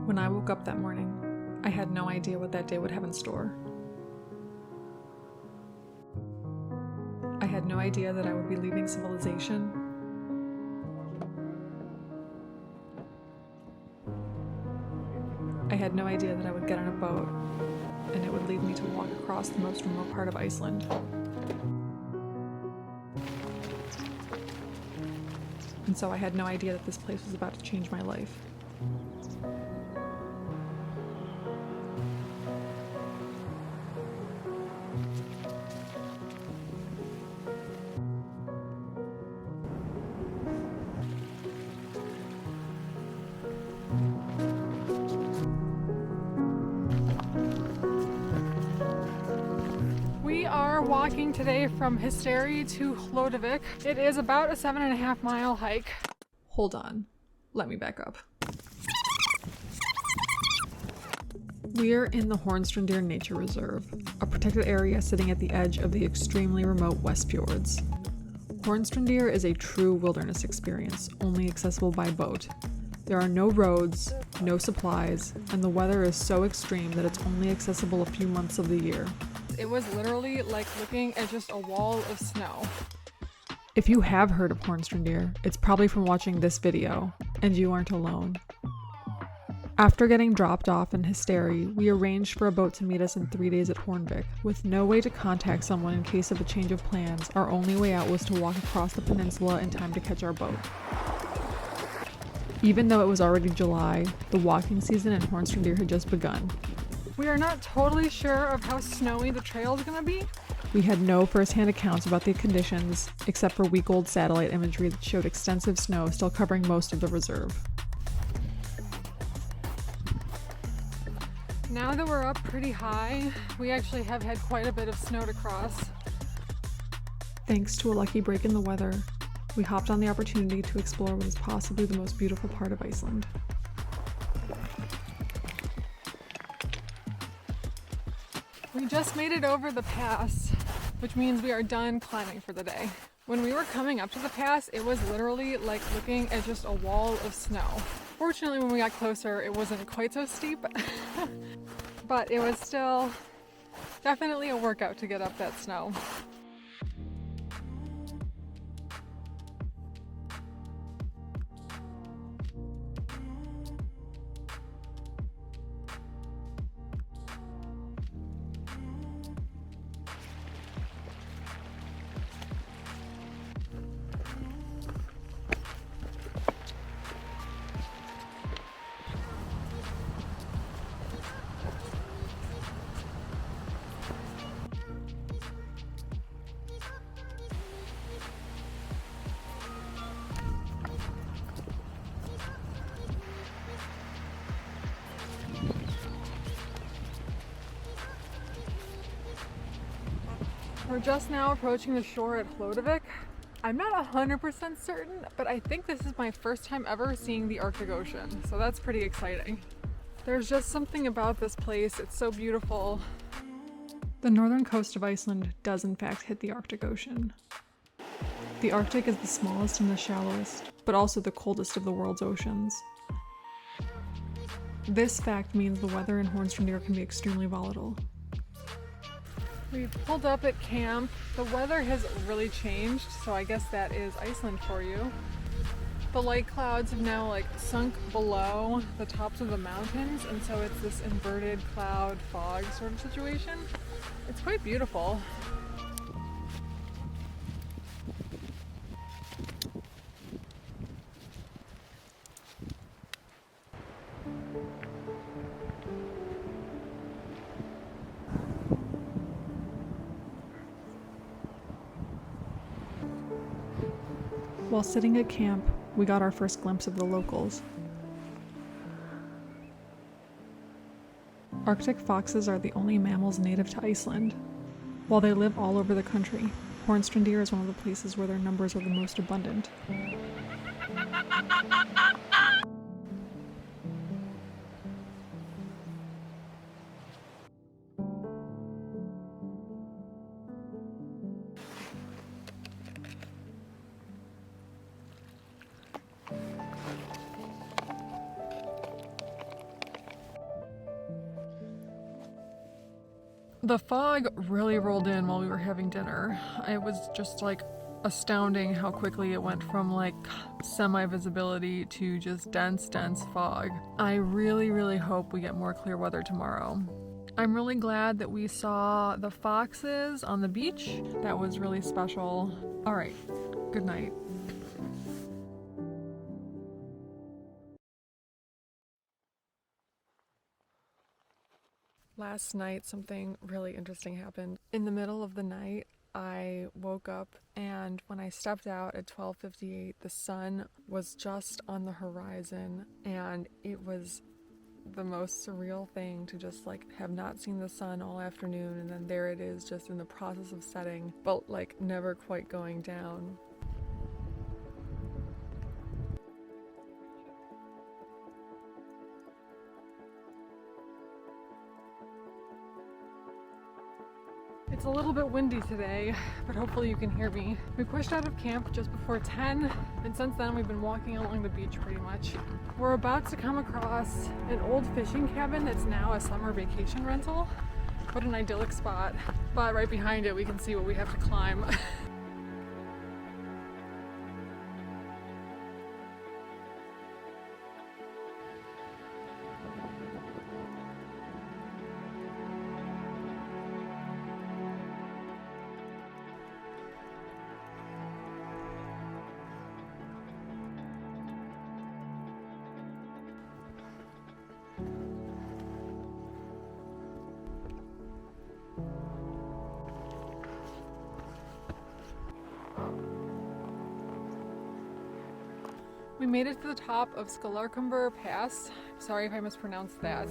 When I woke up that morning, I had no idea what that day would have in store. I had no idea that I would be leaving civilization. I had no idea that I would get on a boat and it would lead me to walk across the most remote part of Iceland. And so I had no idea that this place was about to change my life. We are walking today from Hornstrandir to Hlodavik. It is about a 7.5 mile hike. Hold on, let me back up. We're in the Hornstrandir Nature Reserve, a protected area sitting at the edge of the extremely remote Westfjords. Hornstrandir is a true wilderness experience, only accessible by boat. There are no roads, no supplies, and the weather is so extreme that it's only accessible a few months of the year. It was literally like looking at just a wall of snow. If you have heard of Hornstrandir, it's probably from watching this video, and you aren't alone. After getting dropped off in Hornstrandir, we arranged for a boat to meet us in 3 days at Hornvik. With no way to contact someone in case of a change of plans, our only way out was to walk across the peninsula in time to catch our boat. Even though it was already July, the walking season in Hornstrandir had just begun. We are not totally sure of how snowy the trail is going to be. We had no first-hand accounts about the conditions, except for week-old satellite imagery that showed extensive snow still covering most of the reserve. Now that we're up pretty high, we actually have had quite a bit of snow to cross. Thanks to a lucky break in the weather, we hopped on the opportunity to explore what is possibly the most beautiful part of Iceland. We just made it over the pass, which means we are done climbing for the day. When we were coming up to the pass, it was literally like looking at just a wall of snow. Fortunately, when we got closer, it wasn't quite so steep, but it was still definitely a workout to get up that snow. We're just now approaching the shore at Hlodavik. I'm not 100% certain, but I think this is my first time ever seeing the Arctic Ocean, so that's pretty exciting. There's just something about this place, it's so beautiful. The northern coast of Iceland does in fact hit the Arctic Ocean. The Arctic is the smallest and the shallowest, but also the coldest of the world's oceans. This fact means the weather in Hornstrandir can be extremely volatile. We've pulled up at camp. The weather has really changed, so I guess that is Iceland for you. The light clouds have now sunk below the tops of the mountains, and so it's this inverted cloud fog sort of situation. It's quite beautiful. While sitting at camp, we got our first glimpse of the locals. Arctic foxes are the only mammals native to Iceland. While they live all over the country, Hornstrandir is one of the places where their numbers are the most abundant. The fog really rolled in while we were having dinner. It was just like astounding how quickly it went from like semi-visibility to just dense fog. I really hope we get more clear weather tomorrow. I'm really glad that we saw the foxes on the beach. That was really special. All right, good night. Last night, something really interesting happened. In the middle of the night, I woke up, and when I stepped out at 12:58, the sun was just on the horizon, and it was the most surreal thing to just like have not seen the sun all afternoon, and then there it is just in the process of setting, but like never quite going down. It's a little bit windy today, but hopefully you can hear me. We pushed out of camp just before 10, and since then we've been walking along the beach pretty much. We're about to come across an old fishing cabin that's now a summer vacation rental. What an idyllic spot. But right behind it we can see what we have to climb. We made it to the top of Skalarkumber Pass. Sorry if I mispronounced that.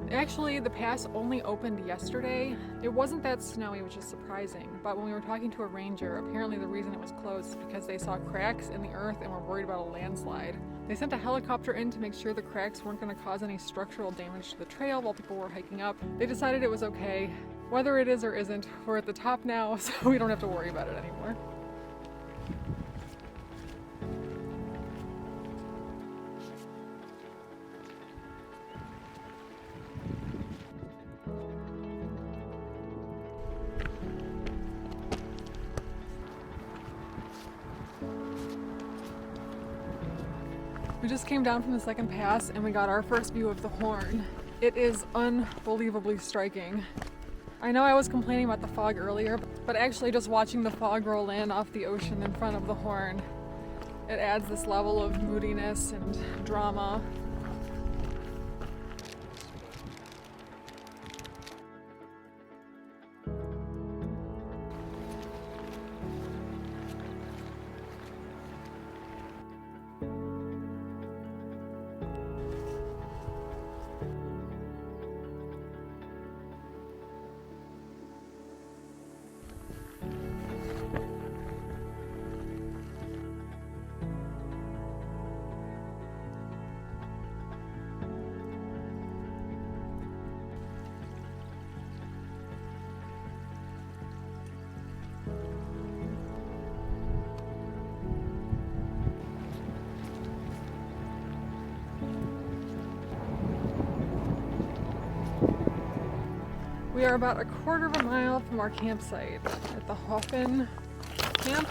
Actually, the pass only opened yesterday. It wasn't that snowy, which is surprising, but when we were talking to a ranger, apparently the reason it was closed is because they saw cracks in the earth and were worried about a landslide. They sent a helicopter in to make sure the cracks weren't going to cause any structural damage to the trail while people were hiking up. They decided it was okay. Whether it is or isn't, we're at the top now, so we don't have to worry about it anymore. We just came down from the second pass and we got our first view of the Horn. It is unbelievably striking. I know I was complaining about the fog earlier, but actually just watching the fog roll in off the ocean in front of the Horn, it adds this level of moodiness and drama. We are about a quarter of a mile from our campsite at the Hoffen camp.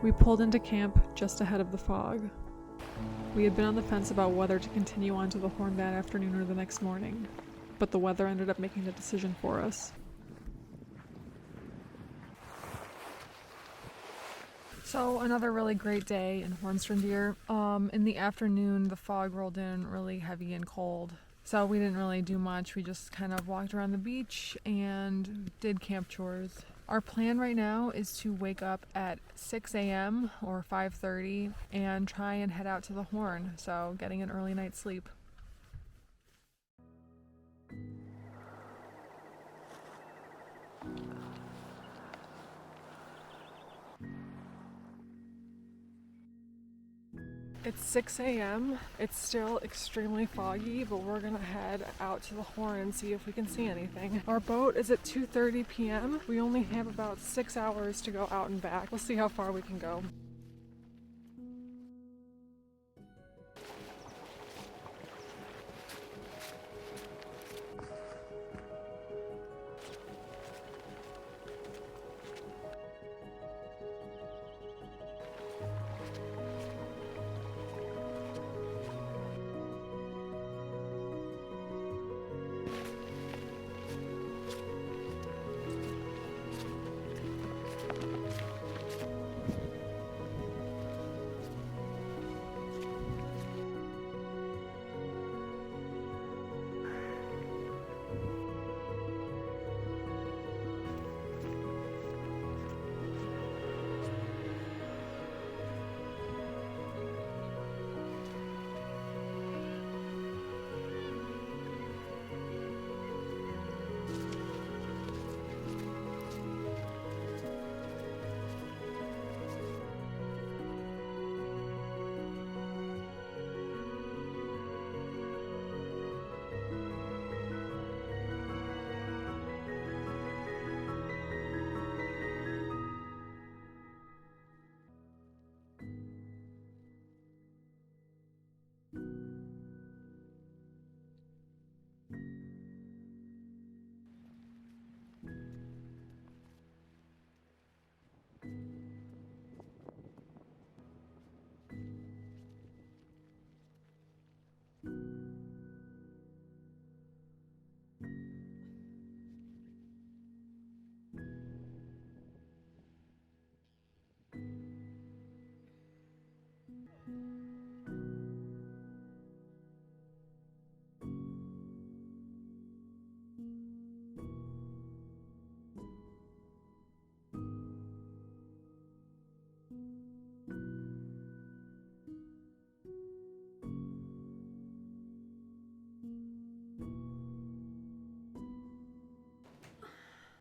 We pulled into camp just ahead of the fog. We had been on the fence about whether to continue on to the Horn that afternoon or the next morning, but the weather ended up making the decision for us. So another really great day in Hornstrandir. In the afternoon, the fog rolled in really heavy and cold. So we didn't really do much. We just kind of walked around the beach and did camp chores. Our plan right now is to wake up at 6 a.m. or 5:30 and try and head out to the Horn. So getting an early night's sleep. It's 6 a.m. It's still extremely foggy, but we're gonna head out to the Horn and see if we can see anything. Our boat is at 2:30 p.m. We only have about 6 hours to go out and back. We'll see how far we can go.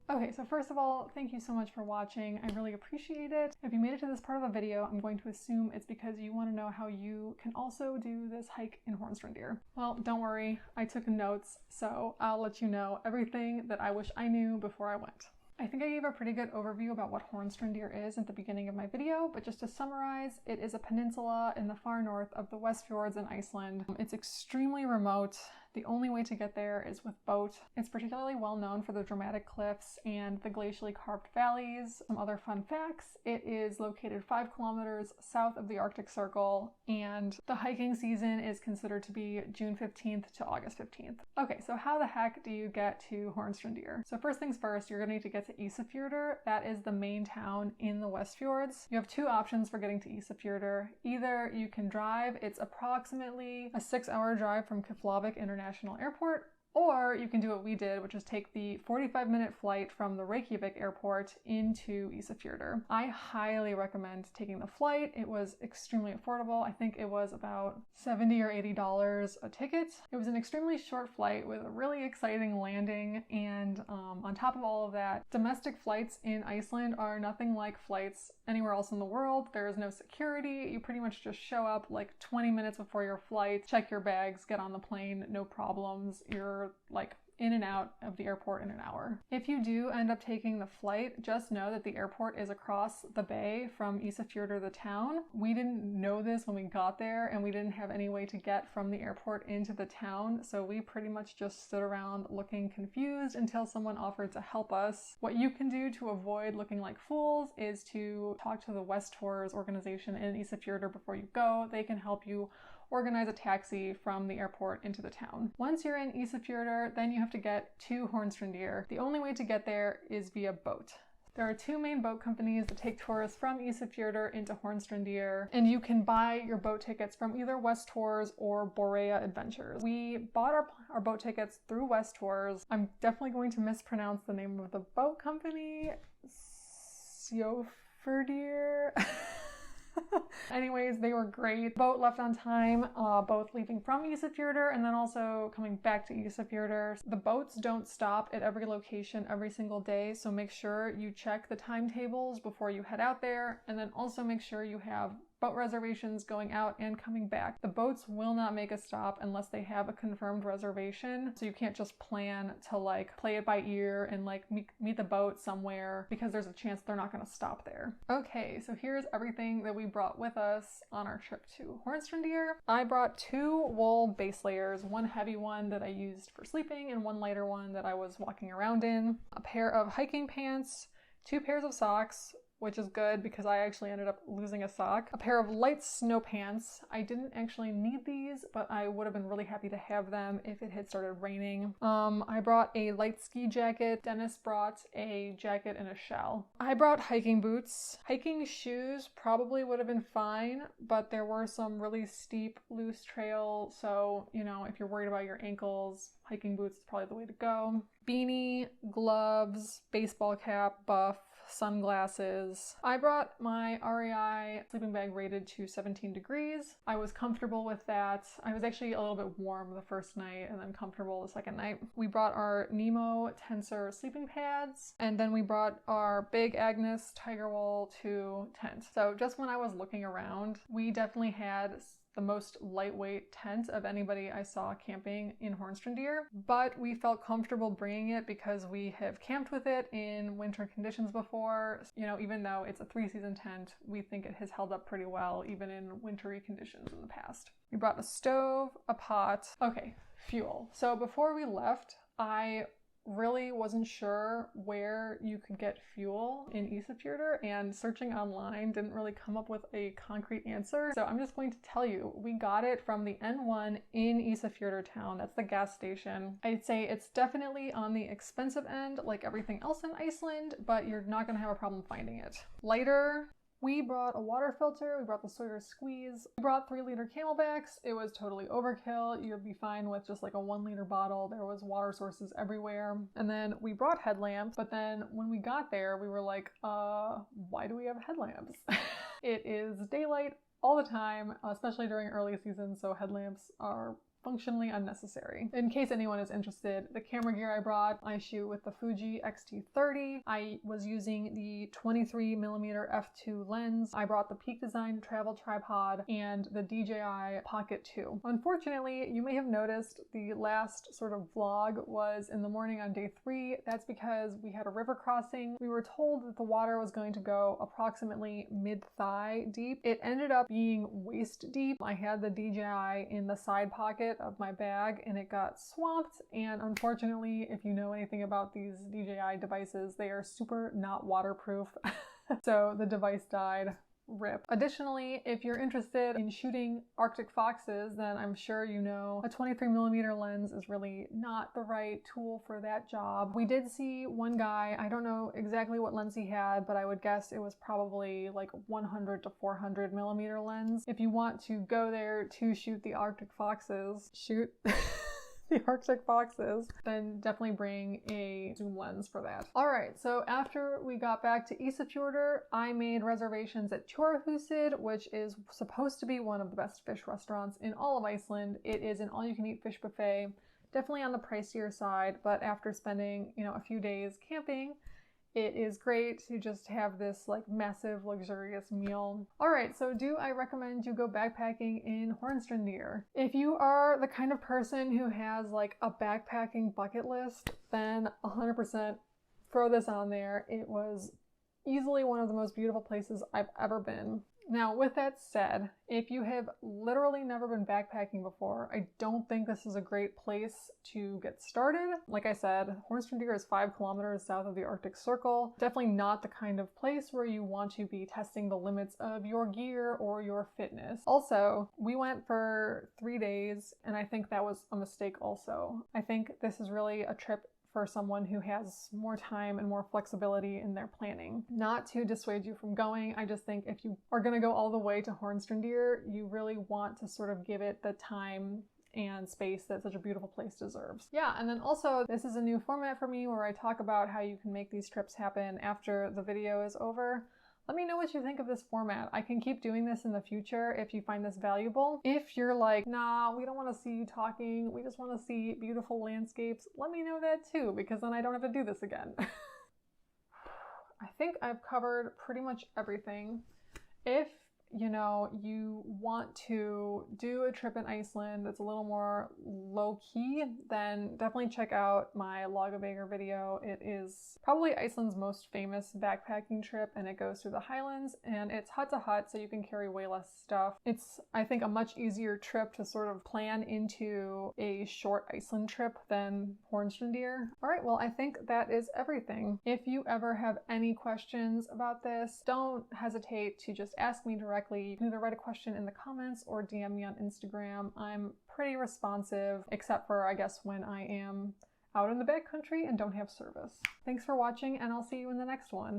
Okay, so first of all, thank you so much for watching. I really appreciate it. If you made it to this part of the video, I'm going to assume it's because you want to know how you can also do this hike in Hornstrandir. Well, don't worry, I took notes, so I'll let you know everything that I wish I knew before I went. I think I gave a pretty good overview about what Hornstrandir is at the beginning of my video, but just to summarize, it is a peninsula in the far north of the Westfjords in Iceland. It's extremely remote. The only way to get there is with boat. It's particularly well known for the dramatic cliffs and the glacially carved valleys. Some other fun facts, it is located 5 kilometers south of the Arctic Circle, and the hiking season is considered to be June 15th to August 15th. Okay, so how the heck do you get to Hornstrandir? So first things first, you're gonna need to get to Iceland. That is the main town in the Westfjords. You have 2 options for getting to Iceland. Either you can drive, it's approximately a 6-hour drive from Keflavik International Airport, or you can do what we did, which is take the 45-minute flight from the Reykjavik airport into Ísafjörður. I highly recommend taking the flight. It was extremely affordable. I think it was about $70 or $80 a ticket. It was an extremely short flight with a really exciting landing, and on top of all of that, domestic flights in Iceland are nothing like flights anywhere else in the world. There is no security. You pretty much just show up like 20 minutes before your flight, check your bags, get on the plane, no problems. You're like in and out of the airport in an hour. If you do end up taking the flight, just know that the airport is across the bay from Ísafjörður, the town. We didn't know this when we got there, and we didn't have any way to get from the airport into the town, so we pretty much just stood around looking confused until someone offered to help us. What you can do to avoid looking like fools is to talk to the Westfjords organization in Ísafjörður before you go. They can help you organize a taxi from the airport into the town. Once you're in Ísafjörður, then you have to get to Hornstrandir. The only way to get there is via boat. There are 2 main boat companies that take tourists from Ísafjörður into Hornstrandir, and you can buy your boat tickets from either West Tours or Borea Adventures. We bought our boat tickets through West Tours. I'm definitely going to mispronounce the name of the boat company. Sjóferðir. Anyways, they were great. Boat left on time, both leaving from Ísafjörður and then also coming back to Ísafjörður. The boats don't stop at every location every single day, so make sure you check the timetables before you head out there, and then also make sure you have boat reservations going out and coming back. The boats will not make a stop unless they have a confirmed reservation, so you can't just plan to like play it by ear and like meet the boat somewhere, because there's a chance they're not going to stop there. Okay, so here's everything that we brought with us on our trip to Hornstrandir. I brought 2 wool base layers, one heavy one that I used for sleeping and one lighter one that I was walking around in, a pair of hiking pants, 2 pairs of socks, which is good because I actually ended up losing a sock. A pair of light snow pants. I didn't actually need these, but I would have been really happy to have them if it had started raining. I brought a light ski jacket. Dennis brought a jacket and a shell. I brought hiking boots. Hiking shoes probably would have been fine, but there were some really steep, loose trails, so, you know, if you're worried about your ankles, hiking boots is probably the way to go. Beanie, gloves, baseball cap, buff, sunglasses. I brought my REI sleeping bag rated to 17 degrees. I was comfortable with that. I was actually a little bit warm the first night and then comfortable the second night. We brought our Nemo Tensor sleeping pads, and then we brought our Big Agnes Tiger Wool 2 tent. So just when I was looking around, we definitely had the most lightweight tent of anybody I saw camping in Hornstrandir, but we felt comfortable bringing it because we have camped with it in winter conditions before. You know, even though it's a 3-season tent, we think it has held up pretty well even in wintry conditions in the past. We brought a stove, a pot. Okay, fuel. So before we left, I really wasn't sure where you could get fuel in Ísafjörður, and searching online didn't really come up with a concrete answer. So I'm just going to tell you, we got it from the N1 in Ísafjörður town. That's the gas station. I'd say it's definitely on the expensive end, like everything else in Iceland, but you're not going to have a problem finding it. Lighter, We brought a water filter, we brought the Sawyer Squeeze, we brought 3-liter Camelbacks. It was totally overkill. You'd be fine with just like a 1-liter bottle. There was water sources everywhere. And then we brought headlamps, but then when we got there, we were like, why do we have headlamps? It is daylight all the time, especially during early season, so headlamps are functionally unnecessary. In case anyone is interested, the camera gear I brought, I shoot with the Fuji X-T30. I was using the 23mm f2 lens. I brought the Peak Design travel tripod and the DJI Pocket 2. Unfortunately, you may have noticed the last sort of vlog was in the morning on day 3. That's because we had a river crossing. We were told that the water was going to go approximately mid-thigh deep. It ended up being waist deep. I had the DJI in the side pocket of my bag and it got swamped, and unfortunately, if you know anything about these DJI devices, they are super not waterproof. So the device died. RIP. Additionally, if you're interested in shooting Arctic foxes, then I'm sure you know a 23mm lens is really not the right tool for that job. We did see one guy, I don't know exactly what lens he had, but I would guess it was probably like 100 to 400mm lens. If you want to go there to shoot the Arctic foxes, shoot the Arctic foxes, then definitely bring a zoom lens for that. All right, so after we got back to Ísafjordur, I made reservations at Tjórahúsið, which is supposed to be one of the best fish restaurants in all of Iceland. It is an all-you-can-eat fish buffet, definitely on the pricier side, but after spending, a few days camping, it is great to just have this like massive luxurious meal. All right, so do I recommend you go backpacking in Hornstrandir? If you are the kind of person who has like a backpacking bucket list, then 100% throw this on there. It was easily one of the most beautiful places I've ever been. Now, with that said, if you have literally never been backpacking before, I don't think this is a great place to get started. Like I said, Hornstrandir is 5 kilometers south of the Arctic Circle. Definitely not the kind of place where you want to be testing the limits of your gear or your fitness. Also, we went for 3 days, and I think that was a mistake also. I think this is really a trip for someone who has more time and more flexibility in their planning. Not to dissuade you from going, I just think if you are going to go all the way to Hornstrandir, you really want to sort of give it the time and space that such a beautiful place deserves. Yeah, and then also this is a new format for me where I talk about how you can make these trips happen after the video is over. Let me know what you think of this format. I can keep doing this in the future if you find this valuable. If you're like, nah, we don't want to see you talking, we just want to see beautiful landscapes, let me know that too, because then I don't have to do this again. I think I've covered pretty much everything. If you want to do a trip in Iceland that's a little more low-key, then definitely check out my Lagavegur video. It is probably Iceland's most famous backpacking trip, and it goes through the highlands, and it's hut to hut, so you can carry way less stuff. It's, I think, a much easier trip to sort of plan into a short Iceland trip than Hornstrandir. All right, well, I think that is everything. If you ever have any questions about this, don't hesitate to just ask me directly. You can either write a question in the comments or DM me on Instagram. I'm pretty responsive, except for, I guess, when I am out in the backcountry and don't have service. Thanks for watching, and I'll see you in the next one.